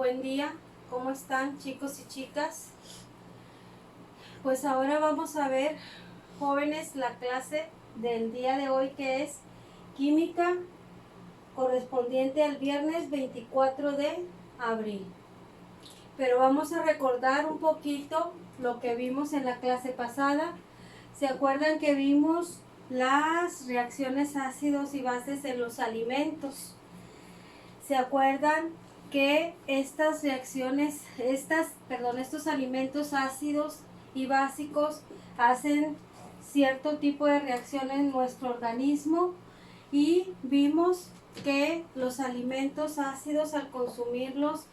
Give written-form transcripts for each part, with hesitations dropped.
buen día. ¿Cómo están, chicos y chicas? Pues ahora vamos a ver, jóvenes, la clase del día de hoy, que es química, correspondiente al viernes 24 de abril. Pero vamos a recordar un poquito lo que vimos en la clase pasada. ¿Se acuerdan que vimos las reacciones ácidos y bases en los alimentos? ¿Se acuerdan que estas reacciones, estos alimentos ácidos y básicos hacen cierto tipo de reacción en nuestro organismo? Y vimos que los alimentos ácidos, al consumirlos,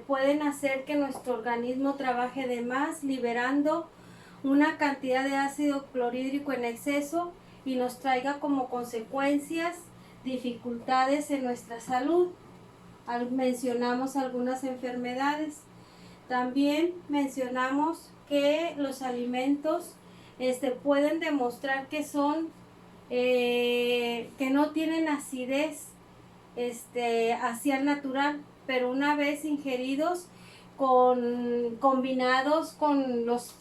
pueden hacer que nuestro organismo trabaje de más, liberando una cantidad de ácido clorhídrico en exceso y nos traiga como consecuencias dificultades en nuestra salud. Mencionamos algunas enfermedades. También mencionamos que los alimentos pueden demostrar que son que no tienen acidez hacia el natural, pero una vez ingeridos combinados con los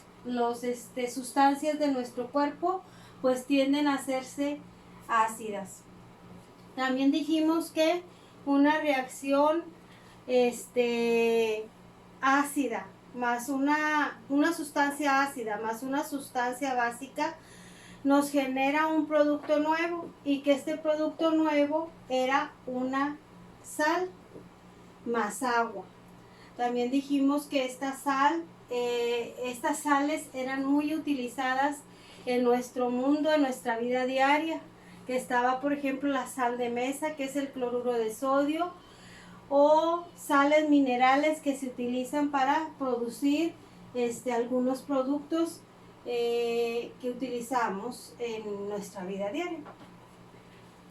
sustancias de nuestro cuerpo, pues tienden a hacerse ácidas. También dijimos que una reacción ácida más una sustancia ácida más una sustancia básica nos genera un producto nuevo, y que este producto nuevo era una sal más agua. También dijimos que estas sales eran muy utilizadas en nuestro mundo, en nuestra vida diaria, que estaba, por ejemplo, la sal de mesa, que es el cloruro de sodio, o sales minerales que se utilizan para producir algunos productos que utilizamos en nuestra vida diaria.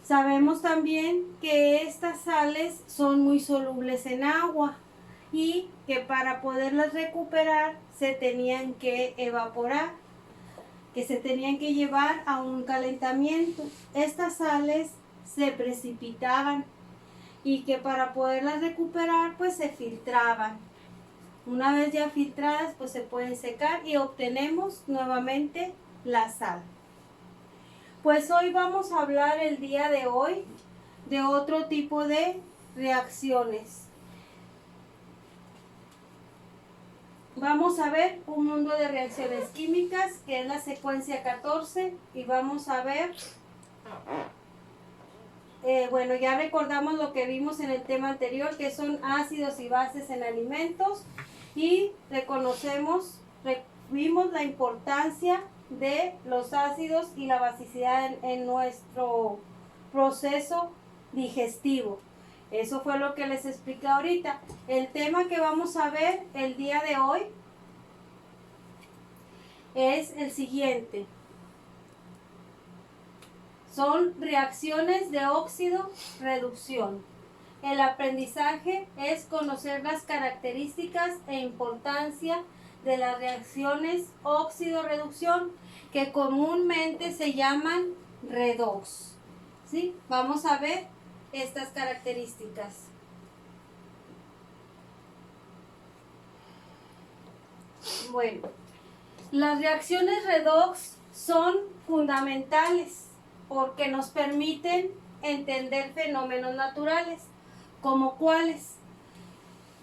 Sabemos también que estas sales son muy solubles en agua y que para poderlas recuperar se tenían que evaporar, que se tenían que llevar a un calentamiento. Estas sales se precipitaban y que para poderlas recuperar pues se filtraban. Una vez ya filtradas pues se pueden secar y obtenemos nuevamente la sal. Pues hoy vamos a hablar el día de hoy de otro tipo de reacciones. Vamos a ver un mundo de reacciones químicas, que es la secuencia 14, y vamos a ver, bueno, ya recordamos lo que vimos en el tema anterior, que son ácidos y bases en alimentos, y vimos la importancia de los ácidos y la basicidad en nuestro proceso digestivo. Eso fue lo que les expliqué ahorita. El tema que vamos a ver el día de hoy es el siguiente. Son reacciones de óxido-reducción. El aprendizaje es conocer las características e importancia de las reacciones óxido-reducción, que comúnmente se llaman redox. ¿Sí? Vamos a ver estas características. Bueno, las reacciones redox son fundamentales porque nos permiten entender fenómenos naturales, como cuáles,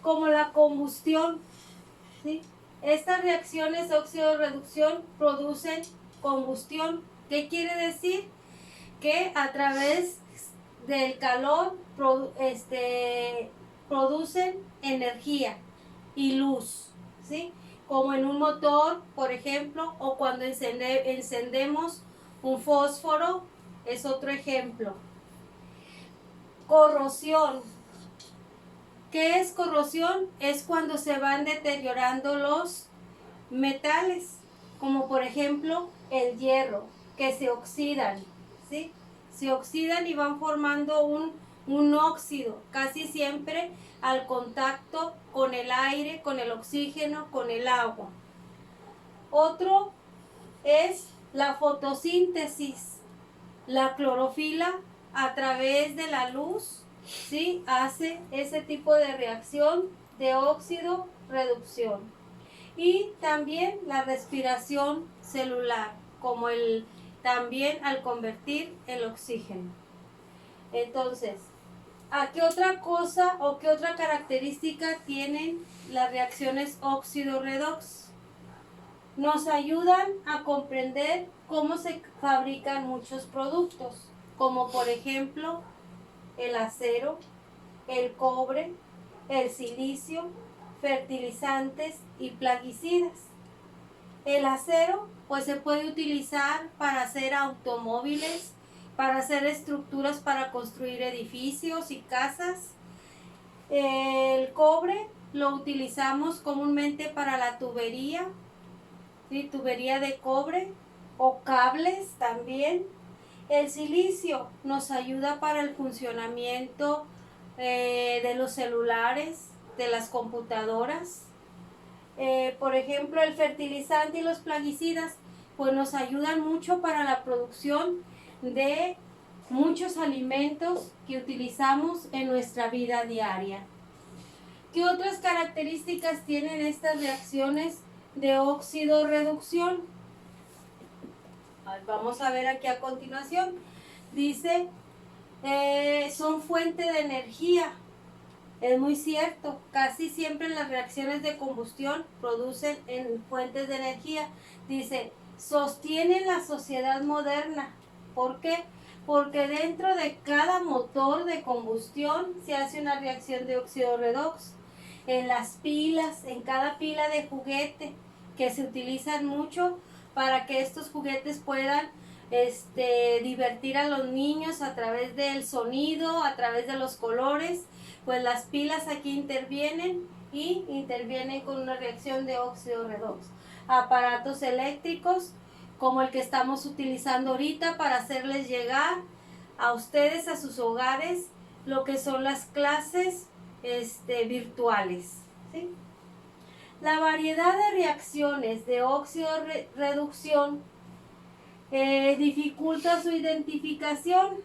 como la combustión, ¿sí? Estas reacciones de óxido-reducción producen combustión. ¿Qué quiere decir? Que a través del calor producen energía y luz, ¿sí? Como en un motor, por ejemplo, o cuando encendemos un fósforo, es otro ejemplo. Corrosión. ¿Qué es corrosión? Es cuando se van deteriorando los metales, como por ejemplo el hierro, que se oxidan, ¿sí? Se oxidan y van formando un óxido, casi siempre al contacto con el aire, con el oxígeno, con el agua. Otro es la fotosíntesis. La clorofila, a través de la luz, ¿sí? Hace ese tipo de reacción de óxido-reducción. Y también la respiración celular, como también al convertir el oxígeno. Entonces, ¿a qué otra cosa o qué otra característica tienen las reacciones óxido-redox? Nos ayudan a comprender cómo se fabrican muchos productos, como por ejemplo el acero, el cobre, el silicio, fertilizantes y plaguicidas. El acero pues se puede utilizar para hacer automóviles, para hacer estructuras para construir edificios y casas. El cobre lo utilizamos comúnmente para la tubería, ¿sí? Tubería de cobre o cables también. El silicio nos ayuda para el funcionamiento de los celulares, de las computadoras. Por ejemplo, el fertilizante y los plaguicidas pues nos ayudan mucho para la producción de muchos alimentos que utilizamos en nuestra vida diaria. ¿Qué otras características tienen estas reacciones de óxido-reducción? Vamos a ver aquí a continuación. Dice, son fuente de energía. Es muy cierto, casi siempre las reacciones de combustión producen en fuentes de energía. Dice, sostienen la sociedad moderna. ¿Por qué? Porque dentro de cada motor de combustión se hace una reacción de óxido-redox. En las pilas, en cada pila de juguete que se utilizan mucho para que estos juguetes puedan divertir a los niños a través del sonido, a través de los colores, pues las pilas aquí intervienen y intervienen con una reacción de óxido-redox. Aparatos eléctricos como el que estamos utilizando ahorita para hacerles llegar a ustedes, a sus hogares, lo que son las clases virtuales, ¿sí? La variedad de reacciones de óxido-reducción dificulta su identificación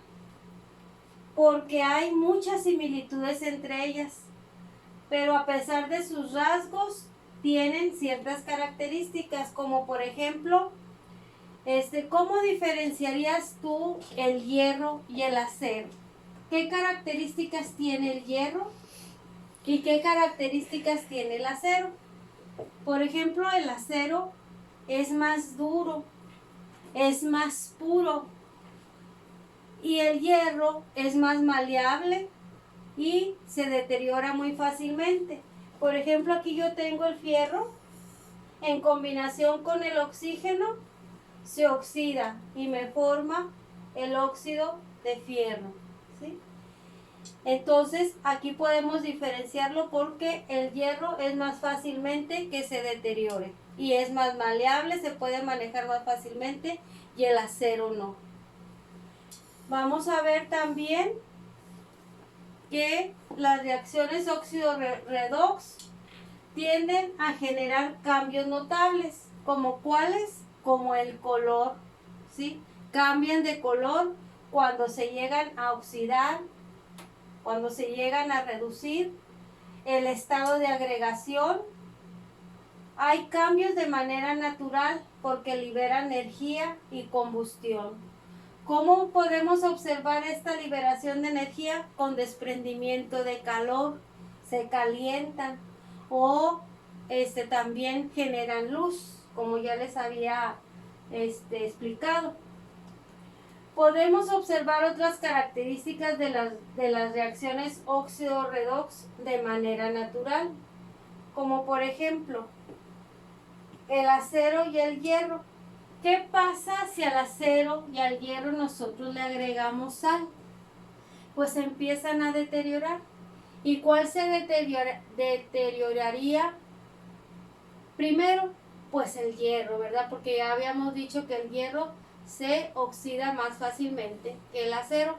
porque hay muchas similitudes entre ellas, pero a pesar de sus rasgos tienen ciertas características, como por ejemplo, ¿cómo diferenciarías tú el hierro y el acero? ¿Qué características tiene el hierro y qué características tiene el acero? Por ejemplo, el acero es más duro, es más puro, y el hierro es más maleable y se deteriora muy fácilmente. Por ejemplo, aquí yo tengo el fierro, en combinación con el oxígeno se oxida y me forma el óxido de fierro, ¿sí? Entonces aquí podemos diferenciarlo porque el hierro es más fácilmente que se deteriore y es más maleable, se puede manejar más fácilmente, y el acero no. Vamos a ver también que las reacciones óxido-redox tienden a generar cambios notables, como cuáles, como el color, ¿sí? Cambian de color cuando se llegan a oxidar, cuando se llegan a reducir, el estado de agregación. Hay cambios de manera natural porque libera energía y combustión. ¿Cómo podemos observar esta liberación de energía? Con desprendimiento de calor, se calientan o también generan luz, como ya les había explicado. Podemos observar otras características de las reacciones óxido-redox de manera natural, como por ejemplo el acero y el hierro. ¿Qué pasa si al acero y al hierro nosotros le agregamos sal? Pues se empiezan a deteriorar. ¿Y cuál se deterioraría primero? Pues el hierro, ¿verdad? Porque ya habíamos dicho que el hierro se oxida más fácilmente que el acero.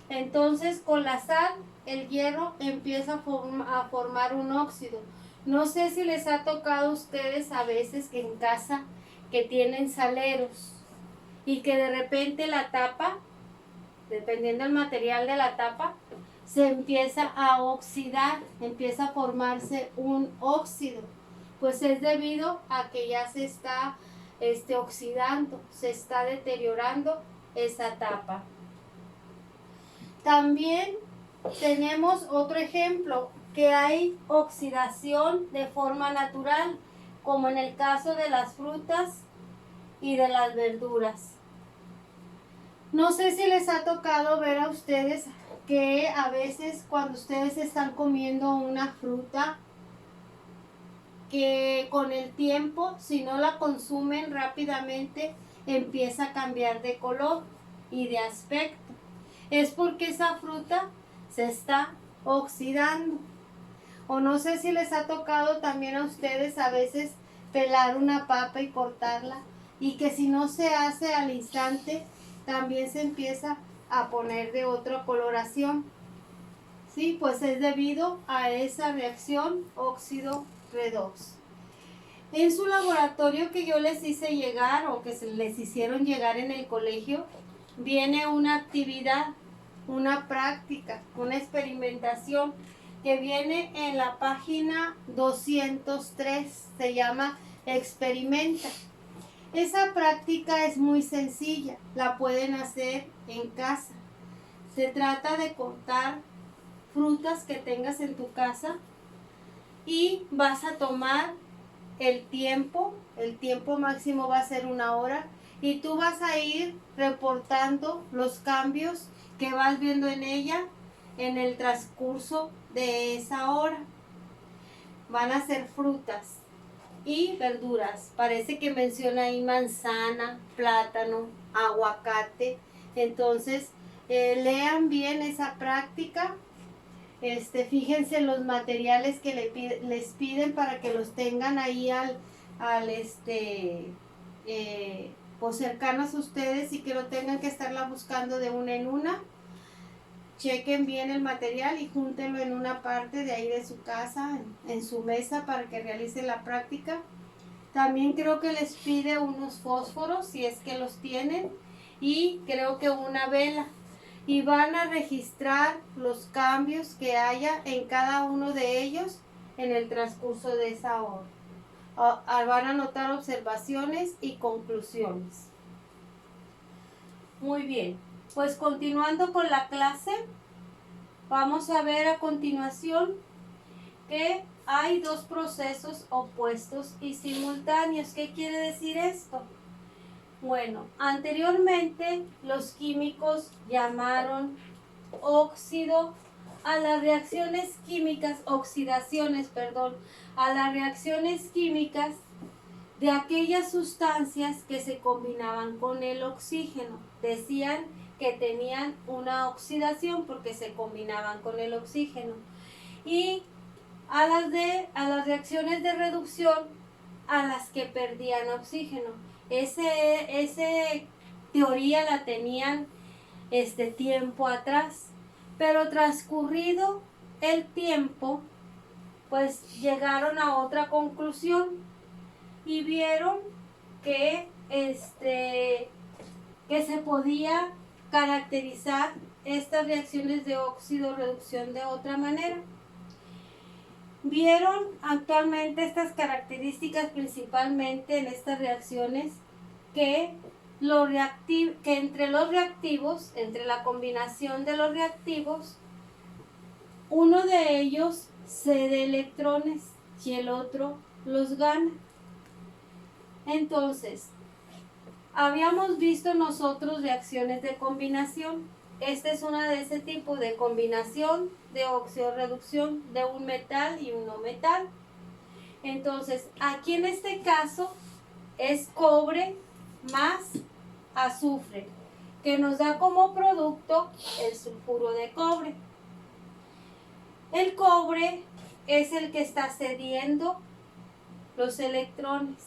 Entonces, con la sal, el hierro empieza a formar un óxido. No sé si les ha tocado a ustedes a veces que en casa que tienen saleros y que de repente la tapa, dependiendo del material de la tapa, se empieza a oxidar, empieza a formarse un óxido, pues es debido a que ya se está oxidando, se está deteriorando esa tapa. También tenemos otro ejemplo, que hay oxidación de forma natural, como en el caso de las frutas y de las verduras. No sé si les ha tocado ver a ustedes que a veces cuando ustedes están comiendo una fruta, que con el tiempo, si no la consumen rápidamente, empieza a cambiar de color y de aspecto. Es porque esa fruta se está oxidando. O no sé si les ha tocado también a ustedes a veces pelar una papa y cortarla, y que si no se hace al instante, también se empieza a poner de otra coloración. Sí, pues es debido a esa reacción óxido-redox. En su laboratorio que yo les hice llegar, o que se les hicieron llegar en el colegio, viene una actividad, una práctica, una experimentación que viene en la página 203, se llama Experimenta. Esa práctica es muy sencilla, la pueden hacer en casa. Se trata de cortar frutas que tengas en tu casa y vas a tomar el tiempo máximo va a ser 1 hora, y tú vas a ir reportando los cambios que vas viendo en ella en el transcurso de esa hora. Van a ser frutas y verduras. Parece que menciona ahí manzana, plátano, aguacate. Entonces, lean bien esa práctica. Fíjense los materiales que les piden para que los tengan ahí pues cercanos a ustedes, y que no tengan que estarla buscando de una en una. Chequen bien el material y júntenlo en una parte de ahí de su casa, en su mesa, para que realicen la práctica. También creo que les pide unos fósforos, si es que los tienen, y creo que una vela. Y van a registrar los cambios que haya en cada uno de ellos en el transcurso de esa hora. Van a anotar observaciones y conclusiones. Muy bien, pues continuando con la clase, vamos a ver a continuación que hay 2 procesos opuestos y simultáneos. ¿Qué quiere decir esto? Bueno, anteriormente los químicos llamaron óxido a las reacciones químicas, a las reacciones químicas de aquellas sustancias que se combinaban con el oxígeno. Decían que tenían una oxidación porque se combinaban con el oxígeno. Y a las reacciones de reducción, a las que perdían oxígeno. Ese teoría la tenían tiempo atrás, pero transcurrido el tiempo, pues llegaron a otra conclusión y vieron que que se podía caracterizar estas reacciones de óxido-reducción de otra manera. Vieron actualmente estas características principalmente en estas reacciones, que entre los reactivos, entre la combinación de los reactivos, uno de ellos cede electrones y el otro los gana. Entonces, habíamos visto nosotros reacciones de combinación. Esta es una de ese tipo de combinación de óxido-reducción de un metal y un no metal. Entonces, aquí en este caso es cobre más azufre, que nos da como producto el sulfuro de cobre. El cobre es el que está cediendo los electrones,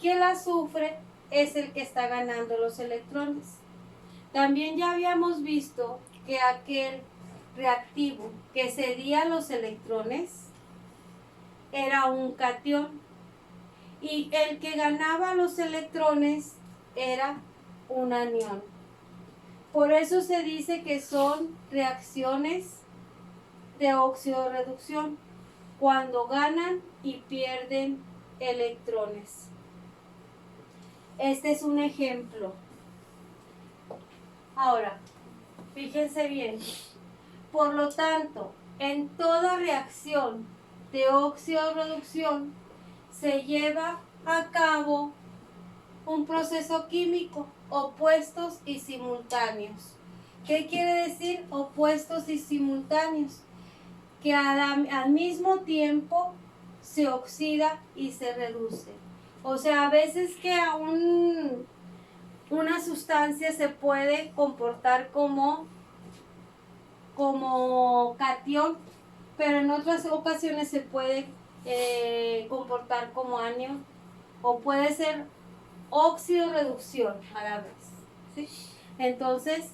y el azufre es el que está ganando los electrones. También ya habíamos visto que aquel reactivo que cedía los electrones era un catión, y el que ganaba los electrones era un anión. Por eso se dice que son reacciones de óxido-reducción, cuando ganan y pierden electrones. Este es un ejemplo. Ahora, fíjense bien. Por lo tanto, en toda reacción de óxido-reducción se lleva a cabo un proceso químico, opuestos y simultáneos. ¿Qué quiere decir opuestos y simultáneos? Que al mismo tiempo se oxida y se reduce. O sea, a veces que una sustancia se puede comportar como catión, pero en otras ocasiones se puede comportar como anión, o puede ser óxido-reducción a la vez, ¿sí? Entonces,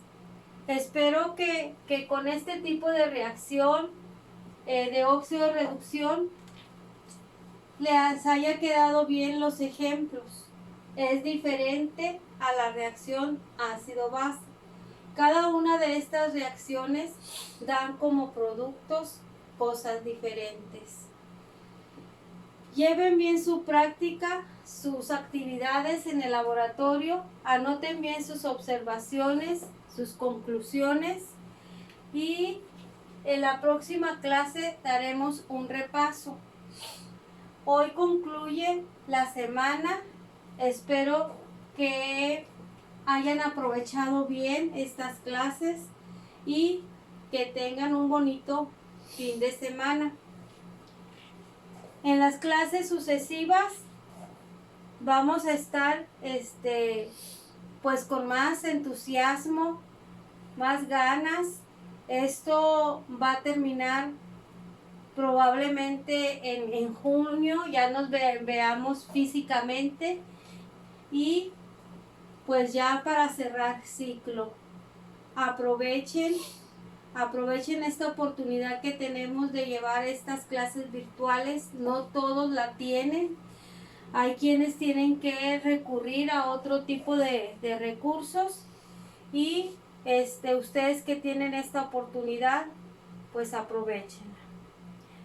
espero que con este tipo de reacción de óxido-reducción les haya quedado bien los ejemplos. Es diferente a la reacción ácido-base. Cada una de estas reacciones dan como productos cosas diferentes. Lleven bien su práctica, sus actividades en el laboratorio, anoten bien sus observaciones, sus conclusiones, y en la próxima clase daremos un repaso. Hoy concluye la semana. Espero que hayan aprovechado bien estas clases y que tengan un bonito fin de semana. En las clases sucesivas vamos a estar pues con más entusiasmo, más ganas. Esto va a terminar probablemente en junio, ya nos veamos físicamente, y pues ya para cerrar ciclo. Aprovechen esta oportunidad que tenemos de llevar estas clases virtuales. No todos la tienen. Hay quienes tienen que recurrir a otro tipo de recursos, y ustedes que tienen esta oportunidad, pues aprovechen.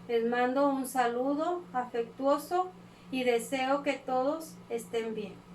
Les mando un saludo afectuoso y deseo que todos estén bien.